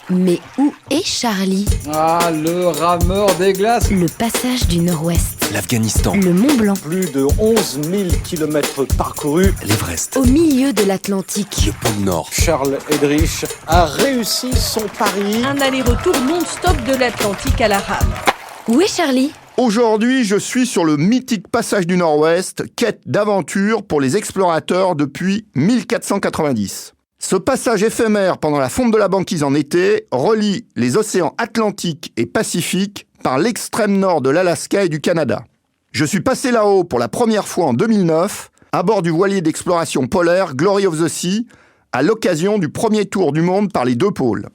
Mais où est Charlie? Ah, le rameur des glaces. Le passage du Nord-Ouest. L'Afghanistan. Le Mont Blanc. Plus de 11 000 kilomètres parcourus. L'Everest. Au milieu de l'Atlantique. Le pôle Nord. Charles Eddrich a réussi son pari. Un aller-retour non-stop de l'Atlantique à la rame. Où est Charlie? Aujourd'hui, je suis sur le mythique passage du Nord-Ouest, quête d'aventure pour les explorateurs depuis 1490. Ce passage éphémère pendant la fonte de la banquise en été relie les océans Atlantique et Pacifique par l'extrême nord de l'Alaska et du Canada. Je suis passé là-haut pour la première fois en 2009, à bord du voilier d'exploration polaire Glory of the Sea, à l'occasion du premier tour du monde par les deux pôles.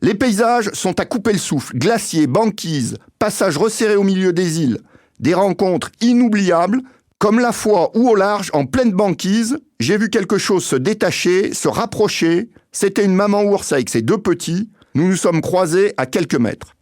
Les paysages sont à couper le souffle, glaciers, banquises, passages resserrés au milieu des îles, des rencontres inoubliables, comme la fois où au large, en pleine banquise, j'ai vu quelque chose se détacher, se rapprocher. C'était une maman ours avec ses deux petits. Nous nous sommes croisés à quelques mètres.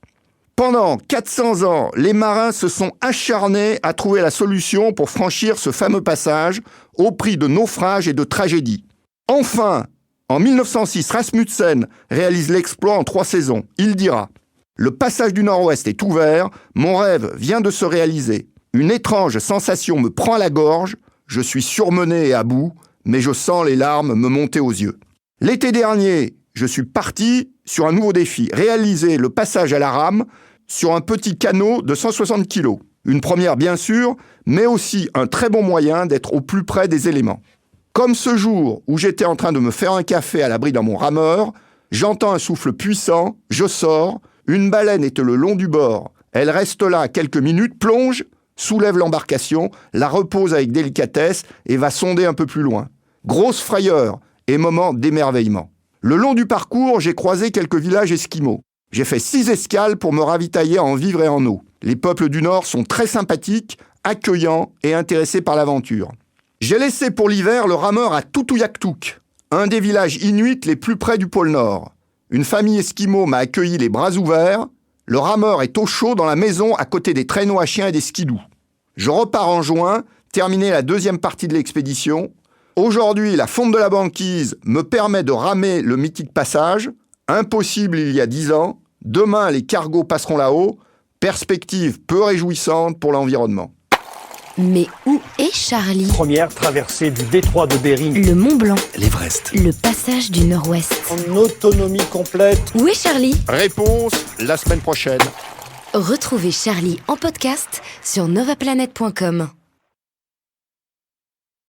Pendant 400 ans, les marins se sont acharnés à trouver la solution pour franchir ce fameux passage au prix de naufrages et de tragédies. Enfin, en 1906, Rasmussen réalise l'exploit en 3 saisons. Il dira « Le passage du Nord-Ouest est ouvert, mon rêve vient de se réaliser. Une étrange sensation me prend à la gorge, je suis surmené et à bout, mais je sens les larmes me monter aux yeux. » L'été dernier, je suis parti sur un nouveau défi, réaliser le passage à la rame sur un petit canot de 160 kg. Une première bien sûr, mais aussi un très bon moyen d'être au plus près des éléments. Comme ce jour où j'étais en train de me faire un café à l'abri dans mon rameur, j'entends un souffle puissant, je sors, une baleine est le long du bord. Elle reste là quelques minutes, plonge, soulève l'embarcation, la repose avec délicatesse et va sonder un peu plus loin. Grosse frayeur et moment d'émerveillement. Le long du parcours, j'ai croisé quelques villages esquimaux. J'ai fait 6 escales pour me ravitailler en vivres et en eau. Les peuples du Nord sont très sympathiques, accueillants et intéressés par l'aventure. J'ai laissé pour l'hiver le rameur à Tutuyaktuk, un des villages inuits les plus près du pôle Nord. Une famille esquimau m'a accueilli les bras ouverts. Le rameur est au chaud dans la maison à côté des traîneaux à chiens et des skidoo. Je repars en juin, terminer la 2e partie de l'expédition. Aujourd'hui, la fonte de la banquise me permet de ramer le mythique passage. Impossible il y a 10 ans. Demain, les cargos passeront là-haut. Perspective peu réjouissante pour l'environnement. Mais où est Charlie? Première traversée du détroit de Bering. Le Mont Blanc. L'Everest. Le passage du Nord-Ouest. En autonomie complète. Où est Charlie? Réponse la semaine prochaine. Retrouvez Charlie en podcast sur novaplanet.com.